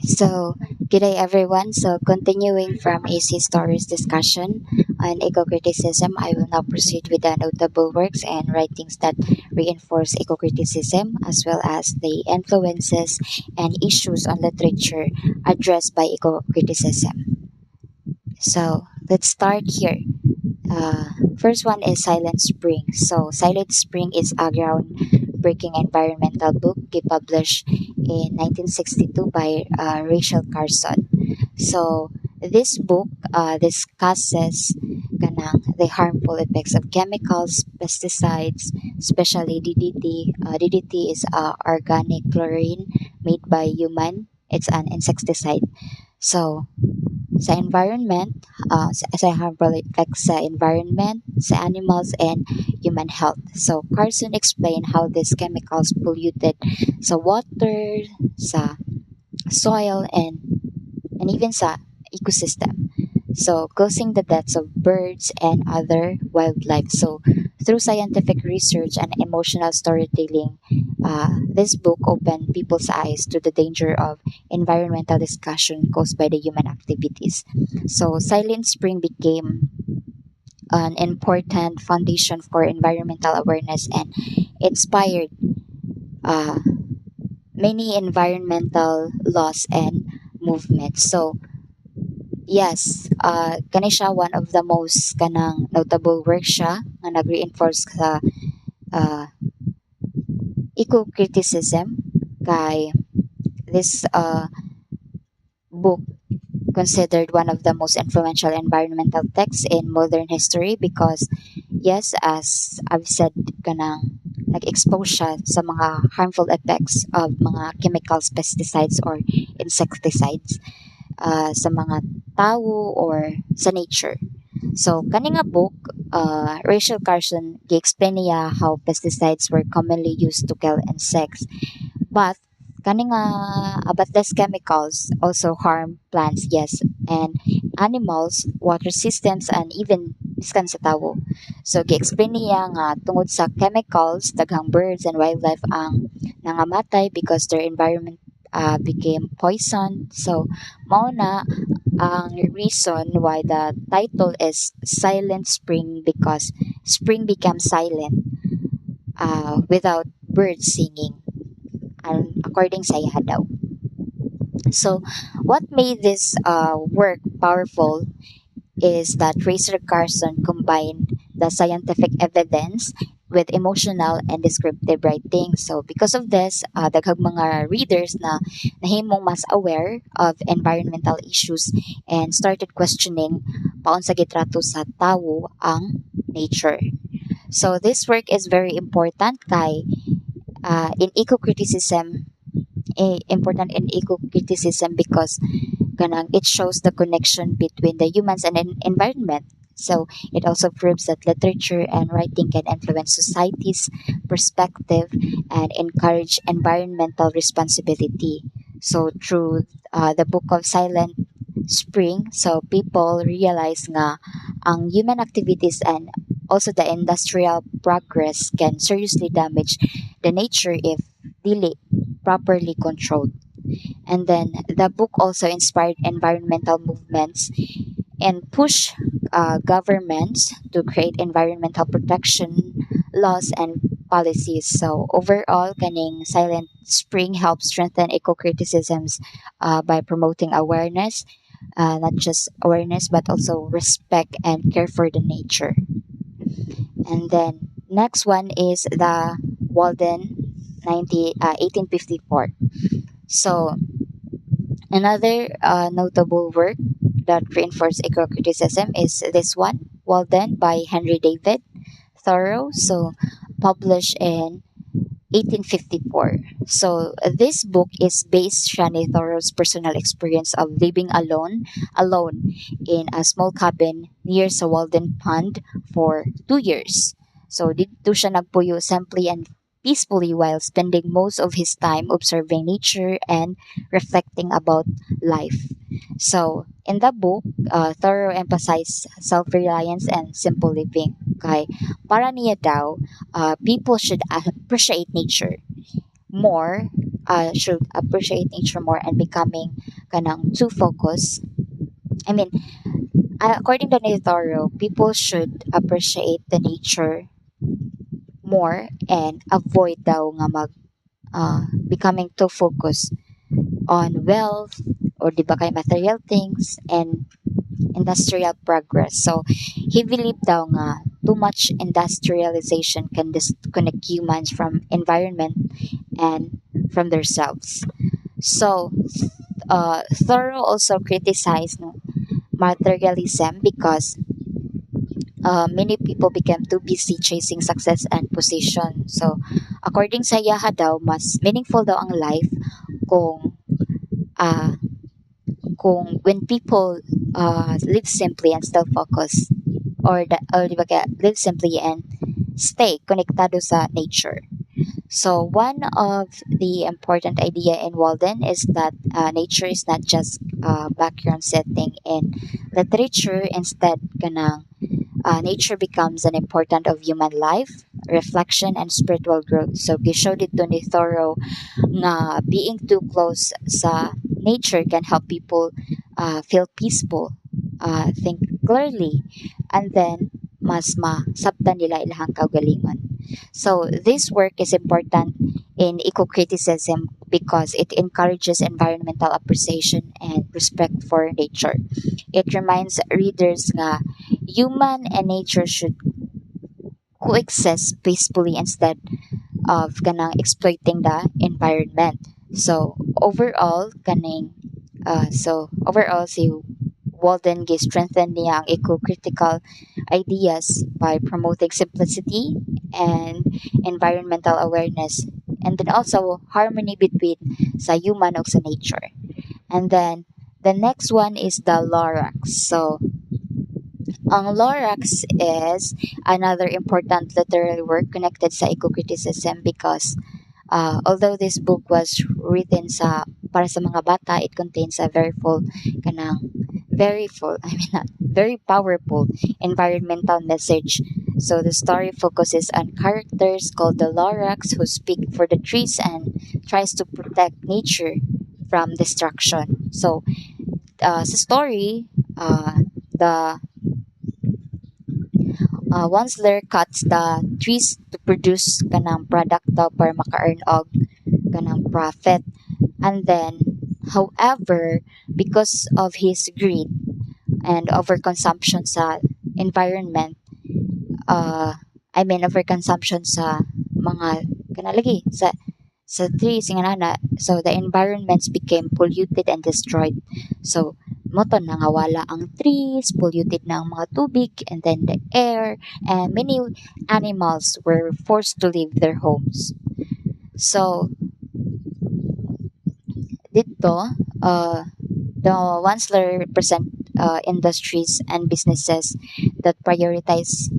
So, good day everyone. So, continuing from AC Stories discussion on eco-criticism, I will now proceed with the notable works and writings that reinforce eco-criticism, as well as the influences and issues on literature addressed by eco-criticism. So, let's start here. Uh, First one is Silent Spring. So, Silent Spring is a groundbreaking environmental book published in 1962 by Rachel Carson. So, this book discusses the harmful effects of chemicals, pesticides, especially DDT. DDT is organic chlorine made by human. It's an insecticide. So, sa environment, sa harmful effects sa environment, sa animals, and human health. So, Carson explained how these chemicals polluted sa water, sa soil, and even sa ecosystem. So, causing the deaths of birds and other wildlife. So, through scientific research and emotional storytelling, this book opened people's eyes to the danger of environmental discussion caused by the human activities. So, Silent Spring became an important foundation for environmental awareness and inspired uh, many environmental laws and movements. So, yes, kani siya one of the most kanang notable work siya nga nag-reinforce sa uh, eco-criticism kay this book considered one of the most influential environmental texts in modern history because yes, as I've said kanang nag-expose siya sa mga harmful effects of mga chemicals, pesticides, or insecticides sa mga tao or sa nature. So, kani nga book, Rachel Carson gi-explain niya how pesticides were commonly used to kill insects. But, kani nga, but these chemicals also harm plants, yes, and animals, water systems, and even miskan sa tao. So, gi-explain niya nga tungod sa chemicals, daghang birds and wildlife ang nangamatay because their environment became poisoned. So, mao na ang reason why the title is Silent Spring because spring becomes silent without birds singing, according sa iya daw. So, what made this work powerful is that Fraser Carson combined the scientific evidence with emotional and descriptive writing. So because of this, daghang mga readers na nahimong mas aware of environmental issues and started questioning paon sa gitrato sa tawo ang nature. So this work is very important kay in eco-criticism important in eco-criticism because it shows the connection between the humans and environment. So it also proves that literature and writing can influence society's perspective and encourage environmental responsibility. So through the Book of Silent Spring, so people realize nga ang human activities and also the industrial progress can seriously damage the nature if dili properly controlled. And then the book also inspired environmental movements and push governments to create environmental protection laws and policies. So overall, kaning Silent Spring helps strengthen eco-criticisms by promoting awareness, not just awareness, but also respect and care for the nature. And then next one is the Walden 1854. So another notable work that reinforced eco-criticism is this one, Walden by Henry David Thoreau. So published in 1854. So this book is based on Thoreau's personal experience of living alone in a small cabin near sa Walden Pond for 2 years. So dito siya nagpuyo simply and peacefully while spending most of his time observing nature and reflecting about life. So in the book, Thoreau emphasized self-reliance and simple living. Kay para niya daw, people should appreciate nature more should appreciate nature more and becoming kanang too focused. I mean, according to Nathoro, people should appreciate the nature more and avoid daw nga becoming too focused on wealth or di ba kay material things and industrial progress. So he believed daw nga too much industrialization can disconnect humans from environment and from themselves. So Thoreau also criticized materialism because many people became too busy chasing success and position. So according sa Yaha daw, mas meaningful daw ang life kung uh, when people live simply and still focus or di ba kaya, live simply and stay konektado sa nature. So one of the important idea in Walden is that nature is not just background setting in literature. Instead, kanang nature becomes an important of human life, reflection, and spiritual growth. So gishowed dito ni Thoreau nga being too close sa nature can help people feel peaceful, think clearly, and then mas masabtan nila ilahang kaugalingon. So this work is important in eco-criticism because it encourages environmental appreciation and respect for nature. It reminds readers nga human and nature should coexist peacefully instead of kanang exploiting the environment. So overall si Walden gi strengthen niya ang eco-critical ideas by promoting simplicity and environmental awareness, and then also harmony between sa human ug sa nature. And then the next one is the Lorax. So ang Lorax is another important literary work connected sa eco-criticism because although this book was written para sa mga bata, it contains a very full, I mean not very powerful environmental message. So the story focuses on characters called the Lorax who speak for the trees and tries to protect nature from destruction. So sa story, the once Lair cuts the trees to produce kanang product daw para maka-earn og kanang profit. And then, however, because of his greed and overconsumption sa environment, overconsumption sa mga kanalagi sa trees nga nana, so the environments became polluted and destroyed. So moto nangawala ang trees, polluted na ang mga tubig, and then the air, and many animals were forced to leave their homes. So dito, the Wansler represent industries and businesses that prioritize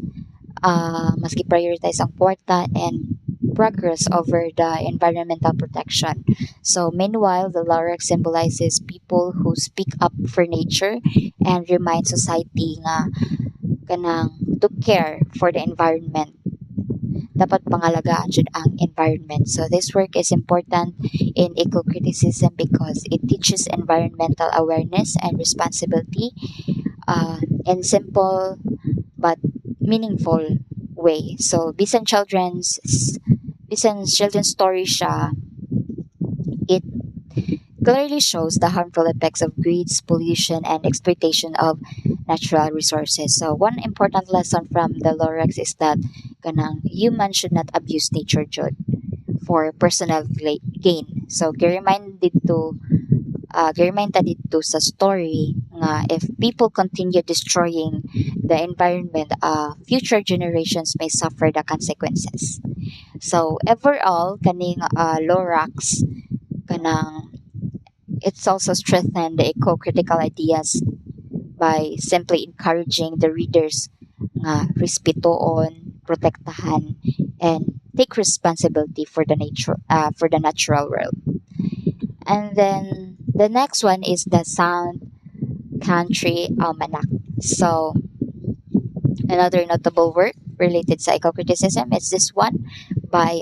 maski prioritize ang kwarta and progress over the environmental protection. So meanwhile, the Lorax symbolizes people who speak up for nature and remind society nga kanang to care for the environment. Dapat pangalagaan jud ang environment. So this work is important in eco-criticism because it teaches environmental awareness and responsibility in simple but meaningful way. So bisan children's story siya, it clearly shows the harmful effects of greed, pollution, and exploitation of natural resources. So one important lesson from the Lorax is that kanang humans should not abuse nature jud for personal gain. So giremind ta dito sa story nga if people continue destroying the environment, future generations may suffer the consequences. So overall kaning Lorax kanang it's also strengthened the eco-critical ideas by simply encouraging the readers nga respetoon, protektahan, and take responsibility for the natural world. And then the next one is the Sound Country Almanac. So another notable work related to eco-criticism is this one by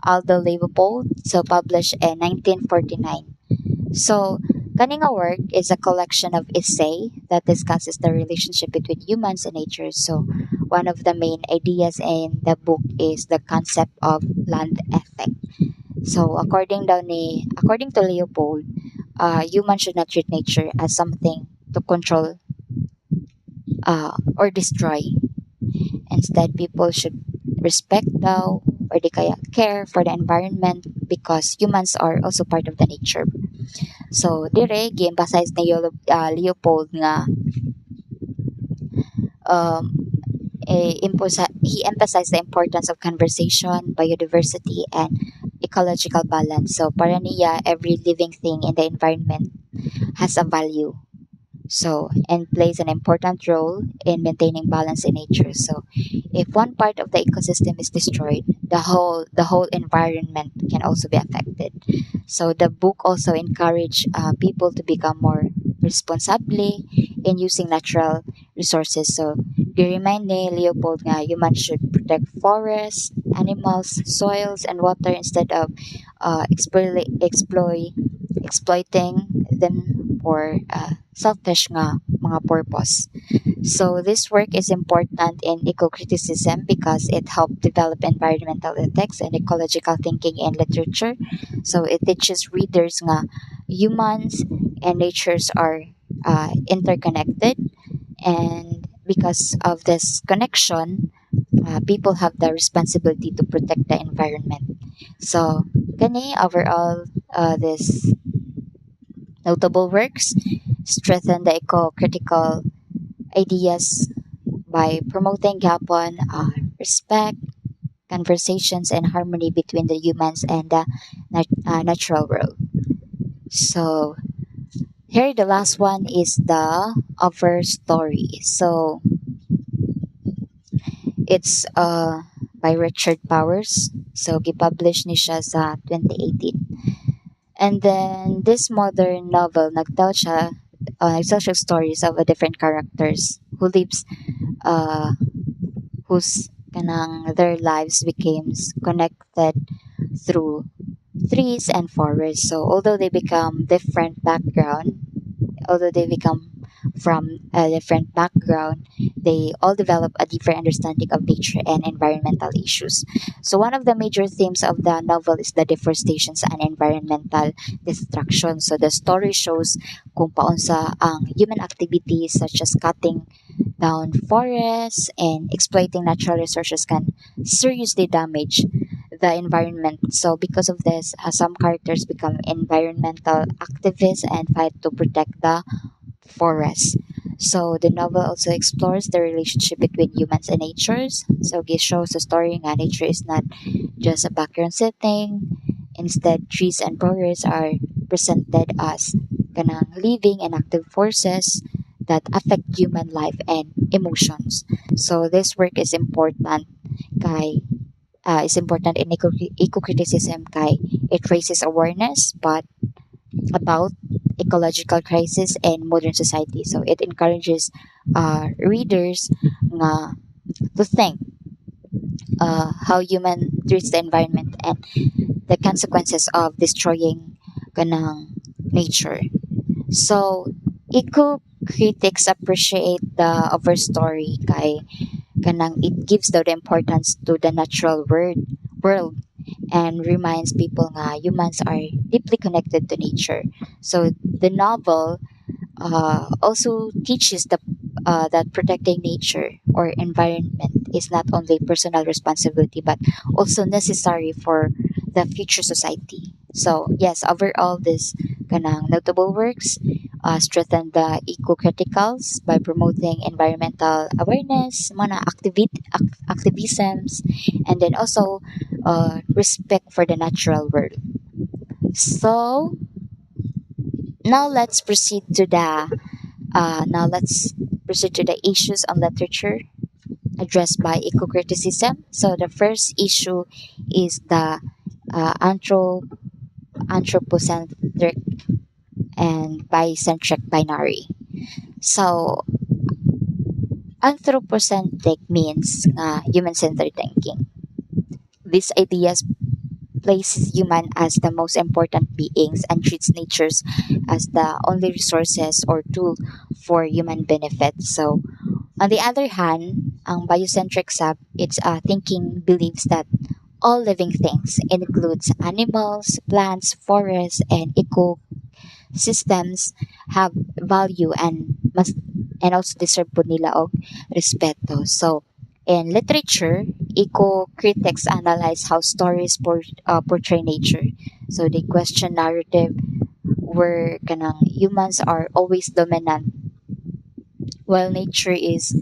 Aldo Leopold, so published in 1949. So, kaning nga work is a collection of essay that discusses the relationship between humans and nature. So, one of the main ideas in the book is the concept of land ethic. So, according to Leopold, humans should not treat nature as something to control or destroy. Instead, people should respect daw or di kaya care for the environment because humans are also part of the nature. So, dire, gi-emphasize ni Leopold nga um, he emphasized the importance of conversation, biodiversity, and ecological balance. So, para niya, every living thing in the environment has a value. So, and plays an important role in maintaining balance in nature. So, if one part of the ecosystem is destroyed, the whole environment can also be affected. So, the book also encourage people to become more responsibly in using natural resources. So, they remind ni Leopold nga humans should protect forests, animals, soils, and water instead of exploiting them for selfish nga mga purpose. So this work is important in eco-criticism because it helped develop environmental ethics and ecological thinking in literature. So it teaches readers nga humans and natures are interconnected, and because of this connection, people have the responsibility to protect the environment. So, kani overall, this notable works strengthen the eco-critical ideas by promoting gapon, respect, conversations, and harmony between the humans and the natural world. So, here the last one is the Over Story. So, it's by Richard Powers. So, gipublish ni siya sa 2018. And then, this modern novel, nagtell siya stories of a different characters who lives, uh, whose kanang their lives became connected through trees and forests. So, although they become from a different background, they all develop a deeper understanding of nature and environmental issues. So one of the major themes of the novel is the deforestation and environmental destruction. So the story shows kung paunsa ang human activities such as cutting down forests and exploiting natural resources can seriously damage the environment. So because of this, some characters become environmental activists and fight to protect the forest. So the novel also explores the relationship between humans and natures. So it shows the story that nature is not just a background setting. Instead, trees and forests are presented as kanang living and active forces that affect human life and emotions. So this work is important in eco-criticism kay it raises awareness but about ecological crisis and modern society. So it encourages readers nga to think how human treats the environment and the consequences of destroying kanang nature. So eco critics appreciate the overstory kay kanang it gives the importance to the natural world and reminds people nga humans are deeply connected to nature. So the novel also teaches that protecting nature or environment is not only personal responsibility but also necessary for the future society. So yes, overall, this kanang notable works strengthen the eco-criticals by promoting environmental awareness, mana activisms, and then also respect for the natural world. So now let's proceed to the issues on literature addressed by eco-criticism. So the first issue is the anthropocentric and bicentric binary. So anthropocentric means human-centered thinking. These ideas places human as the most important beings and treats natures as the only resources or tool for human benefit. So, on the other hand, ang biocentric sub, its thinking believes that all living things includes animals, plants, forests, and ecosystems have value and must and also deserve po nila og respeto. So, in literature, eco-critics analyze how stories portray nature. So, they question narrative where kanang humans are always dominant while nature is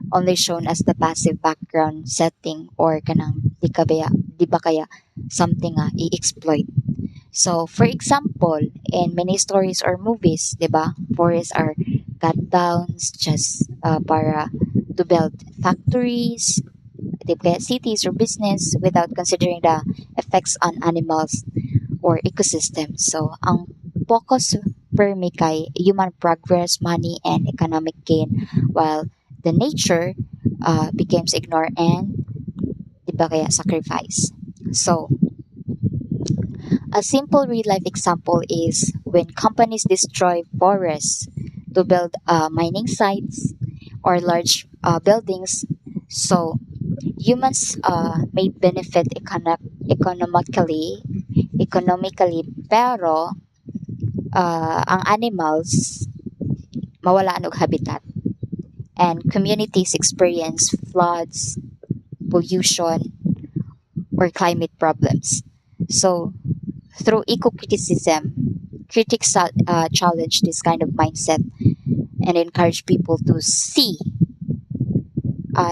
only shown as the passive background setting or kanang di ba kaya something i-exploit. So, for example, in many stories or movies, di ba, forests are cut down just para to build factories, di ba, kaya cities or business without considering the effects on animals or ecosystems. So, ang focus permi kay human progress, money, and economic gain, while the nature becomes ignored and di ba kaya sacrifice. So, a simple real life example is when companies destroy forests to build mining sites or large buildings. So, humans may benefit economically, pero ang animals mawalaan og habitat and communities experience floods, pollution, or climate problems. So, through eco-criticism, critics challenge this kind of mindset and encourage people to see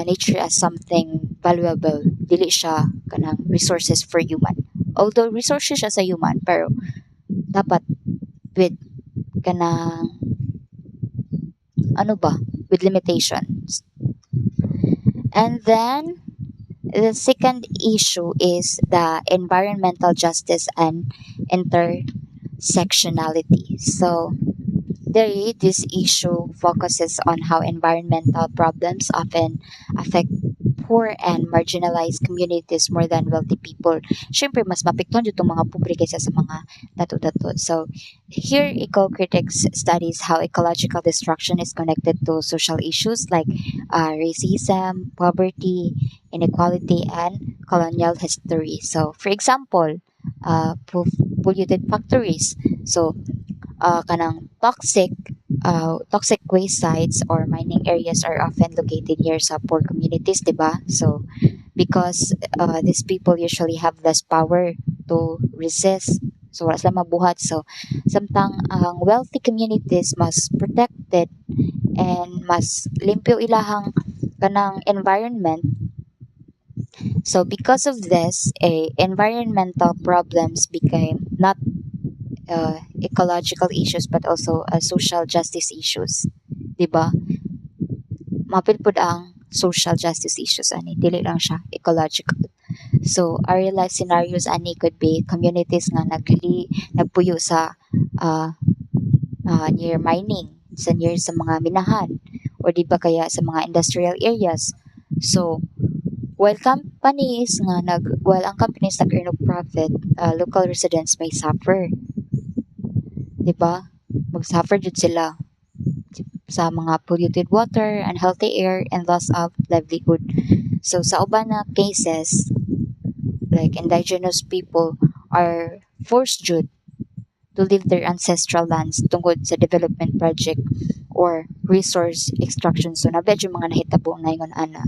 nature as something valuable. Dili siya kanang resources for human. Although resources siya sa human, pero dapat with kanang ano ba, with limitations. And then the second issue is the environmental justice and intersectionality. So, this issue focuses on how environmental problems often affect poor and marginalized communities more than wealthy people. Siyempre, mas mapektuhan dito mga pobre kaysa sa mga dato-dato. So, here, eco-critics studies how ecological destruction is connected to social issues like racism, poverty, inequality, and colonial history. So, for example, polluted factories. So, kanang toxic waste sites or mining areas are often located near sa poor communities, di ba? So, because these people usually have less power to resist. So, wala sila mabuhat. So, samtang ang wealthy communities mas protected and mas limpyo ilahang kanang environment. So, because of this, environmental problems became not ecological issues but also social justice issues. Diba? Mapil pud ang social justice issues ani, dili lang siya ecological. So, our real life scenarios ani could be communities nga nagpuyo sa uh, near mining, near sa mga minahan, or di ba kaya sa mga industrial areas. So, while ang companies nag-earn of profit, local residents may suffer, 'di ba? Mag-suffer jud sila sa mga polluted water, unhealthy air, and loss of livelihood. So sa uban na cases, like indigenous people are forced jud to leave their ancestral lands tungkod sa development project or resource extraction. So nabi jud mga nahitabo ngayon ana.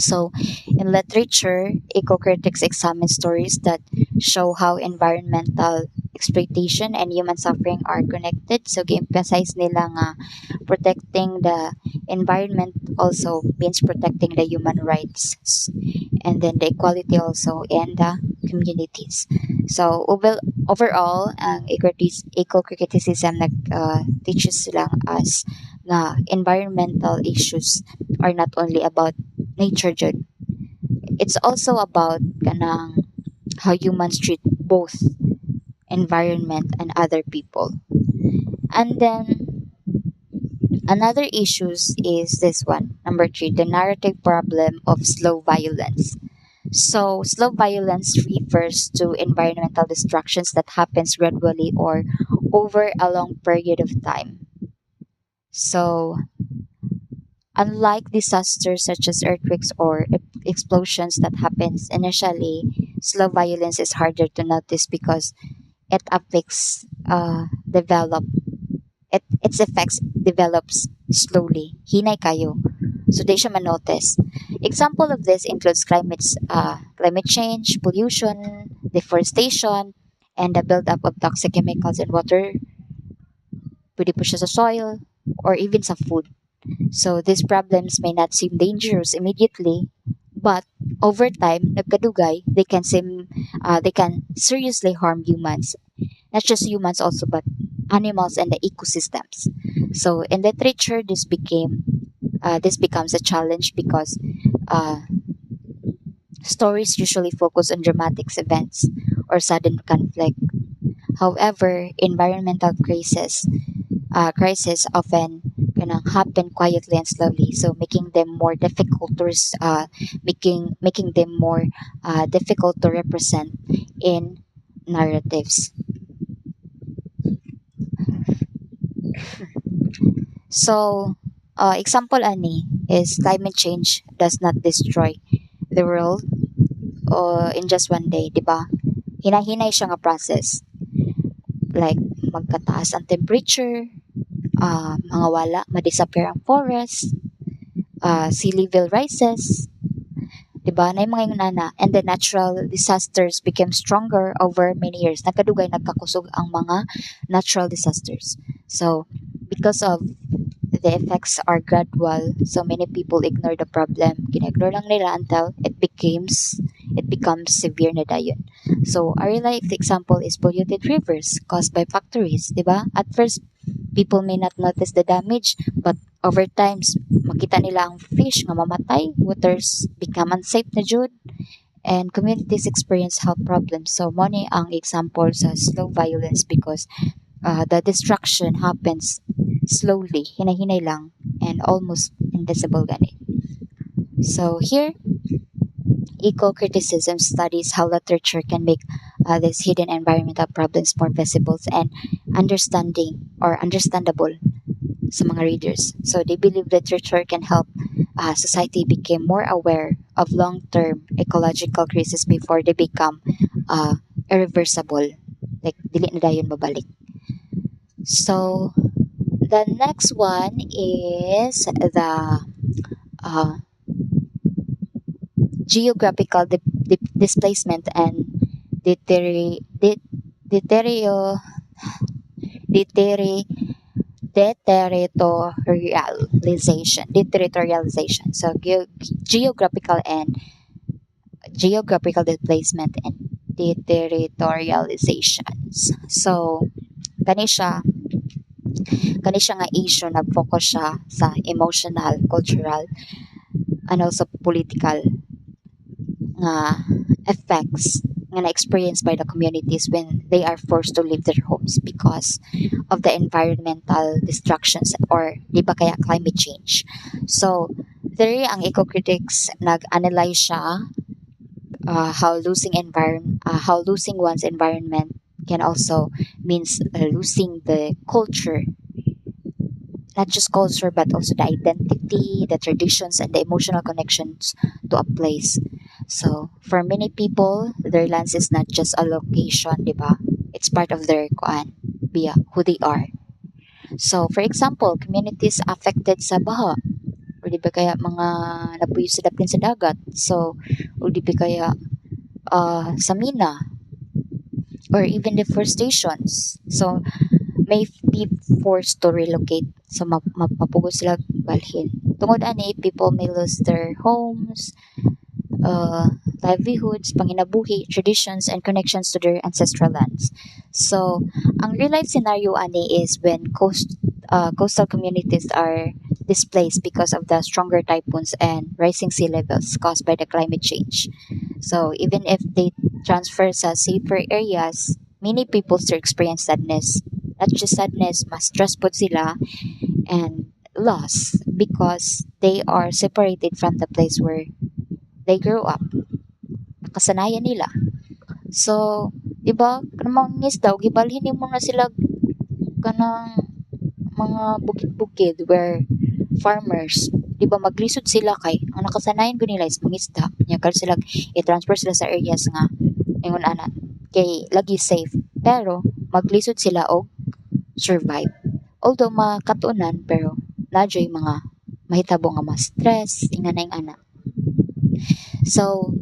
So, in literature, eco-critics examine stories that show how environmental exploitation and human suffering are connected. So, gi-emphasize nila nga protecting the environment also means protecting the human rights and then the equality also in the communities. So, overall, ang eco-criticism teaches lang us na environmental issues are not only about nature jud. It's also about kanang how humans treat both environment and other people. And then another issues is this one, number 3, the narrative problem of slow violence. So, slow violence refers to environmental destructions that happens gradually or over a long period of time. So, unlike disasters such as earthquakes or explosions that happens initially, slow violence is harder to notice because it affects develop its effects develops slowly. Hinay kayo. So they siya manotice. Example of this includes climate change, pollution, deforestation, and the buildup of toxic chemicals in water, pwede po siya sa soil, or even sa food. So these problems may not seem dangerous immediately, but over time, nagkadugay, they can seriously harm humans. Not just humans also, but animals and the ecosystems. So in literature, this becomes a challenge because uh, stories usually focus on dramatic events or sudden conflict. However, environmental crises often happen quietly and slowly, so making them more difficult to represent in narratives. So, example ani is climate change does not destroy the world in just one day, di ba? Hinahinay siya nga process. Like, magkataas ang temperature, mga wala, ma-disappear ang forest, sea level rises, di ba? Na yung mga yung nana. And the natural disasters became stronger over many years. Nagkadugay, nagkakusog ang mga natural disasters. So, because of the effects are gradual, so many people ignore the problem. Gina-ignore lang nila until it becomes severe na dayon. So, a real life example is polluted rivers caused by factories, di ba? At first, people may not notice the damage, but over time, makita nila ang fish nga mamatay, waters become unsafe na jud, and communities experience health problems. So, mo ni ang example sa slow violence because the destruction happens slowly, hinay-hinay lang, and almost invisible gani. So here, eco-criticism studies how literature can make these hidden environmental problems more visible and understandable sa mga readers. So they believe literature can help society become more aware of long-term ecological crisis before they become uh, irreversible. Like, dili na dayon babalik. So the next one is the uh, geographical displacement and deteri- de- deterio- deteri- deterritorialization. So geographical and geographical displacement and deterritorializations. So kani siya nga issue na focus siya sa emotional, cultural, and also political nga effects nga na-experience by the communities when they are forced to leave their homes because of the environmental destructions or di ba kaya climate change. So, there ang eco-critics nag-analyze siya how losing one's environment can also means losing the culture, not just culture but also the identity, the traditions, and the emotional connections to a place. So, for many people, their lands is not just a location, di ba? It's part of their who they are. So, for example, communities affected sa baha, o di ba kaya mga napuyo sa dapin sa dagat. So, o di ba kaya sa mina, or even deforestations. So, may be forced to relocate. So, mapapugos sila balhin. Tungod ani, people may lose their homes, uh, livelihoods, panginabuhi, traditions, and connections to their ancestral lands. So, ang real life scenario ani is when coastal communities are displaced because of the stronger typhoons and rising sea levels caused by the climate change. So, even if they transfer sa safer areas, many people still experience sadness. Not just sadness, mas stress po sila and loss because they are separated from the place where they grew up. kasanayan nila. So, di ba, kanang mga daw, gibalhin mo na sila kanang mga bukid-bukid where farmers, di ba, maglisod sila kay, ang nakasanayan ko nila is mangisda. Nya kal sila, i-transfer sila sa areas nga, ingon ana, kay lagi safe. Pero, maglisod sila og survive. Although makatunan, pero nadyo'y mga mahitabo nga mas stress, inga na yung ana. So,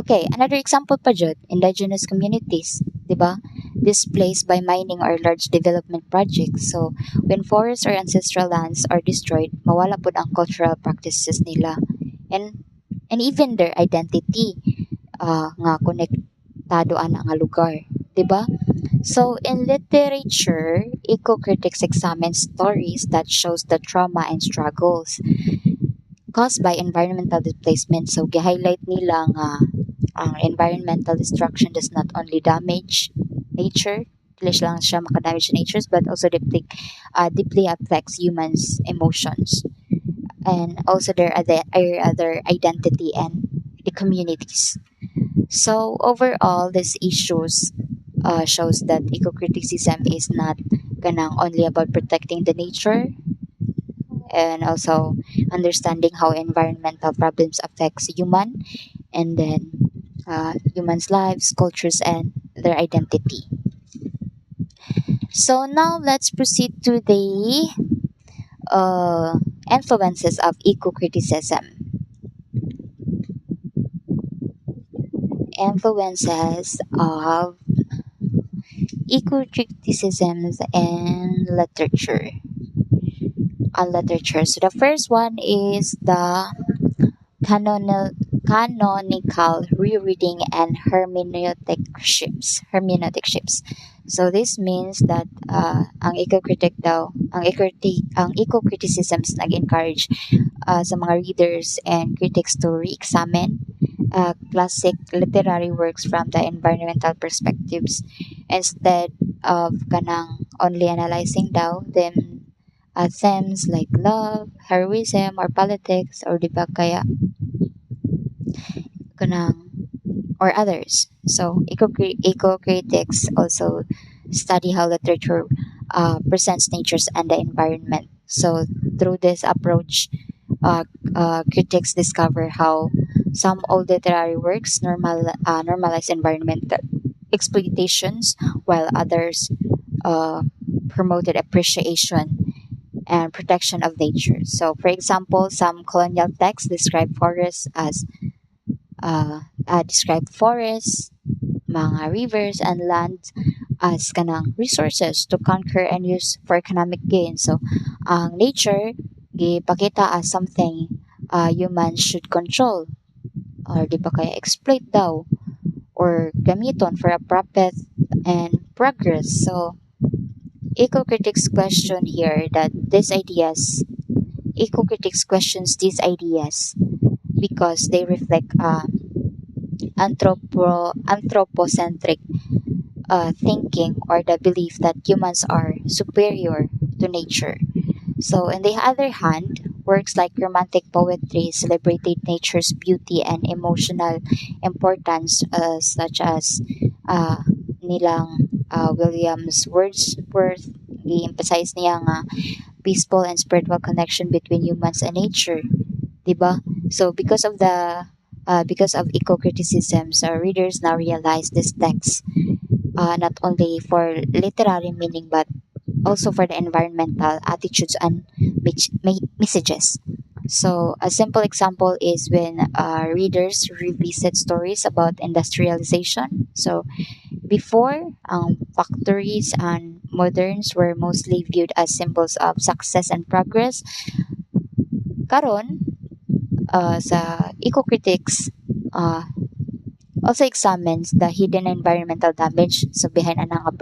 okay, another example pa jud, indigenous communities, 'di ba? Displaced by mining or large development projects. So, when forests or ancestral lands are destroyed, mawala pud ang cultural practices nila and even their identity nga konektado ana nga lugar, 'di ba? So, in literature, eco-critics examine stories that shows the trauma and struggles caused by environmental displacement. So, gi-highlight nila nga ang environmental destruction does not only damage nature, dili lang siya makadamage sa natures, but also deeply affects humans' emotions and also their other identity and the communities. So overall, these issues shows that eco-criticism is not ganang only about protecting the nature and also understanding how environmental problems affects human and then humans' lives, cultures, and their identity. So now let's proceed to the influences of eco-criticism. Influences of eco-criticisms in literature. On literature. So the first one is the canonical rereading and hermeneutic shifts. So this means that ang eco-criticisms nag-encourage sa mga readers and critics to re-examine classic literary works from the environmental perspectives instead of kanang only analyzing daw them themes like love, heroism, or politics, or di ba kaya kanang or others. So eco-critics also study how literature presents natures and the environment. So through this approach, critics discover how some old literary works normalize environmental exploitations, while others uh, promoted appreciation and protection of nature. So, for example, some colonial texts describe forests, mga rivers, and land as kanang resources to conquer and use for economic gain. So, ang nature gipakita as something humans should control or di ba kaya exploit daw or gamiton for a profit and progress. So, eco-critics question here that these ideas, eco-critics questions these ideas because they reflect anthropocentric thinking or the belief that humans are superior to nature. So, on the other hand, works like romantic poetry celebrated nature's beauty and emotional importance, such as uh, nilang Williams Wordsworth, i-emphasize niya nga peaceful and spiritual connection between humans and nature, diba? So, because of eco-criticism, so readers now realize this text not only for literary meaning but also for the environmental attitudes and messages. So, a simple example is when readers revisit stories about industrialization. So, before, factories and moderns were mostly viewed as symbols of success and progress. Karon, sa eco-critics, uh, also examines the hidden environmental damage so behind ana nga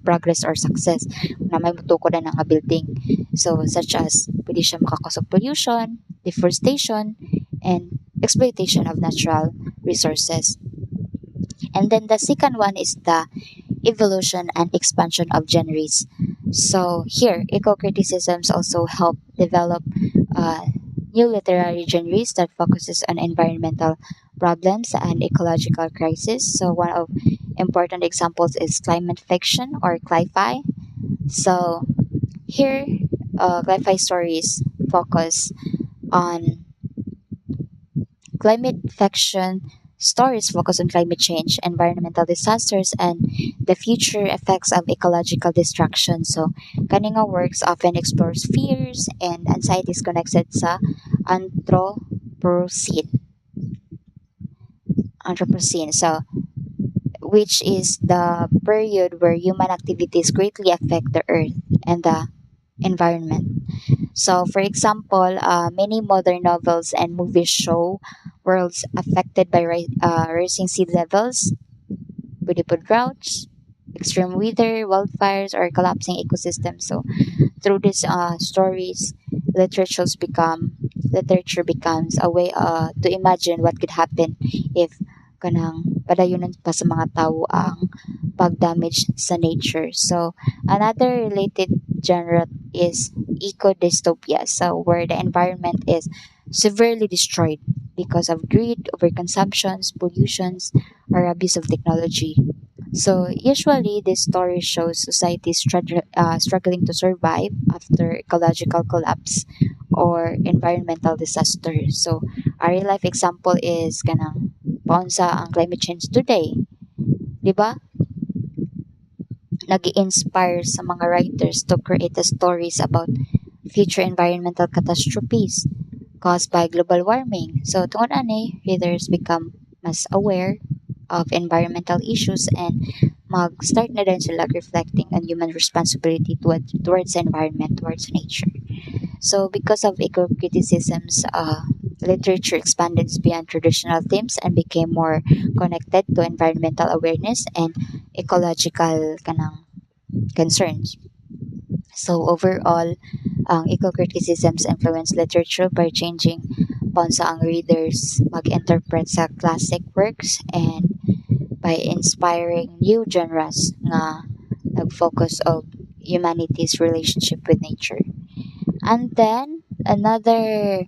progress or success na may mutukod na nga building. So such as pwede siya makakos of pollution, deforestation, and exploitation of natural resources. And then the second one is the evolution and expansion of genres. So here, eco-criticisms also help develop uh, new literary genres that focuses on environmental problems and ecological crisis. So one of important examples is climate fiction or cli-fi. So here, cli-fi stories focus on climate fiction. Stories focus on climate change, environmental disasters, and the future effects of ecological destruction. So, kaninga works often explores fears and anxieties connected sa Anthropocene. Anthropocene. So, which is the period where human activities greatly affect the earth and the environment. So, for example, many modern novels and movies show worlds affected by rising sea levels, multiple droughts, extreme weather, wildfires, or collapsing ecosystems. So, through these stories, literature becomes a way to imagine what could happen if kanang padayunan pa sa mga tao ang pag-damage sa nature. So, another related genre is eco-dystopia, so where the environment is severely destroyed because of greed, overconsumptions, pollutions, or abuse of technology. So usually, this story shows society struggling to survive after ecological collapse or environmental disaster. So a real life example is kanang paunsa ang climate change today, 'di ba? Nag-inspire sa mga writers to create the stories about future environmental catastrophes caused by global warming. So tungod ani, readers become mas aware of environmental issues and mag-start na din sila reflecting on human responsibility towards the environment, towards nature. So because of eco-criticisms, literature expanded beyond traditional themes and became more connected to environmental awareness and ecological kanang concerns. So overall, ang eco-criticisms influence literature by changing paano sa ang readers mag-interpret sa classic works and by inspiring new genres nga nag-focus of humanity's relationship with nature. And then another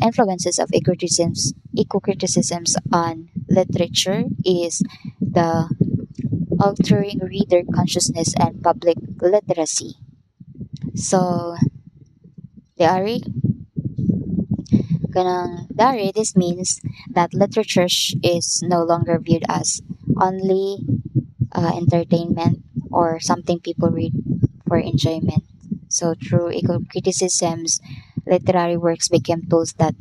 influences of eco-criticisms on literature is the altering reader consciousness and public literacy. So, Dari, this means that literature is no longer viewed as only entertainment or something people read for enjoyment. So through eco-criticisms, literary works became tools that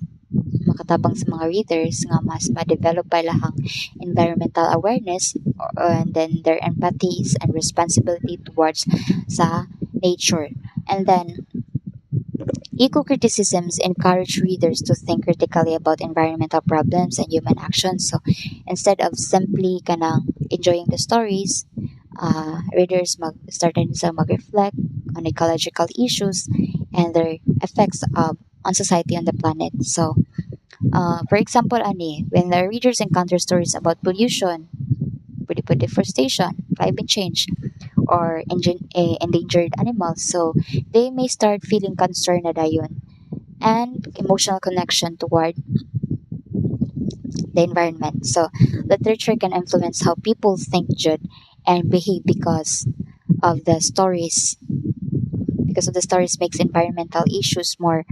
makatabang sa mga readers nga mas ma-develop pa lahang environmental awareness and then their empathies and responsibility towards sa nature. And then eco-criticisms encourage readers to think critically about environmental problems and human actions. So instead of simply kanang enjoying the stories, readers started sa mag-reflect on ecological issues and their effects on society on the planet. So, for example, when the readers encounter stories about pollution, deforestation, climate change, or endangered animals, so they may start feeling concerned na dayon and emotional connection toward the environment. So, literature can influence how people think, judge, and behave of the stories because of the stories makes environmental issues more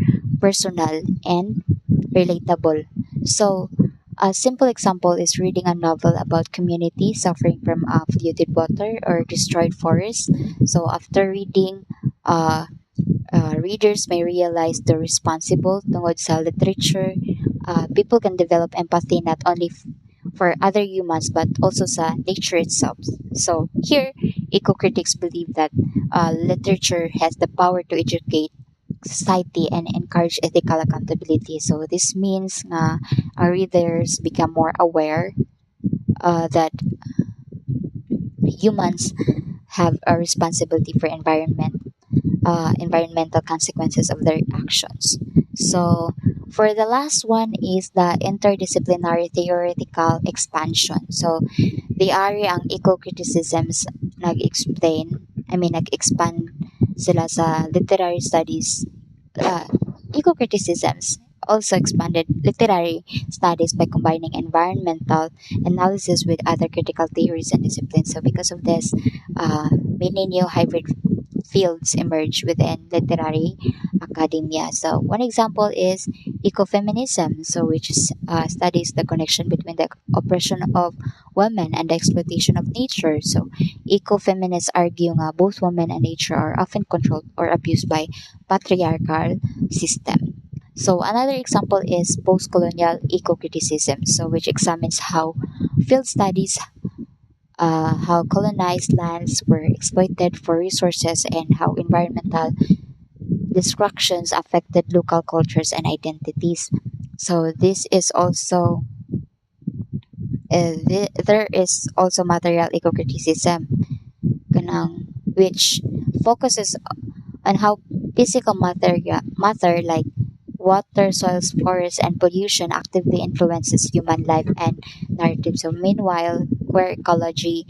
personal and relatable. So, a simple example is reading a novel about community suffering from polluted water or destroyed forests. So, after reading, uh, readers may realize they're responsible tungod sa literature. People can develop empathy not only for other humans but also sa nature itself. So here, eco-critics believe that literature has the power to educate society and encourage ethical accountability. So this means nga our readers become more aware that humans have a responsibility for environmental consequences of their actions. So, for the last one is the interdisciplinary theoretical expansion. So, the area ang eco-criticisms nag-expand sila sa literary studies. Uh, Eco-criticisms also expanded literary studies by combining environmental analysis with other critical theories and disciplines. So, because of this, many new hybrid fields emerge within literary academia. So, one example is ecofeminism, so which studies the connection between the oppression of women and the exploitation of nature. So, ecofeminists argue that both women and nature are often controlled or abused by patriarchal system. So another example is post-colonial eco-criticism, so which examines how field studies how colonized lands were exploited for resources and how environmental destructions affected local cultures and identities. So this is also there is also material eco-criticism, which focuses on how physical matter like water, soils, forests, and pollution actively influences human life and narrative. So meanwhile, queer ecology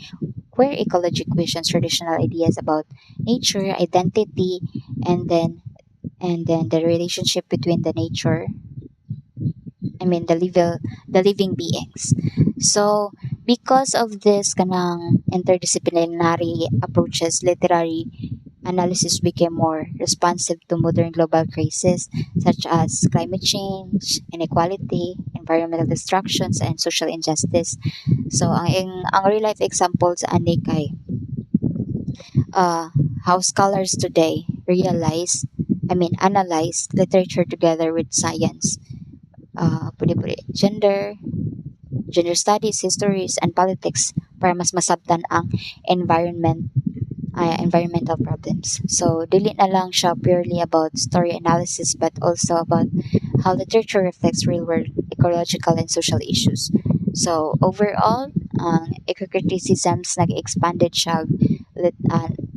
questions traditional ideas about nature, identity, and then the relationship between the nature, the living beings. So because of this kanang interdisciplinary approaches, literary analysis became more responsive to modern global crises such as climate change, inequality, environmental destructions, and social injustice. So ang real life examples ani kay uh, how scholars today analyze literature together with science, pwede gender studies, histories, and politics para mas masabtan ang environmental problems. So, dili na lang siya purely about story analysis but also about how literature reflects real-world ecological and social issues. So, overall, ang eco-criticisms nag-expanded siya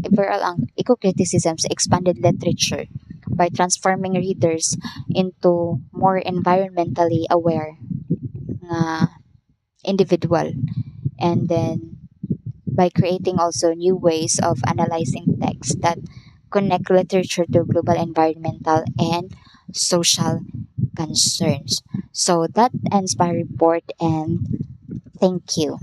overall ang eco-criticisms expanded literature by transforming readers into more environmentally aware nga individual, and then by creating also new ways of analyzing text that connect literature to global environmental and social concerns. So that ends my report, and thank you.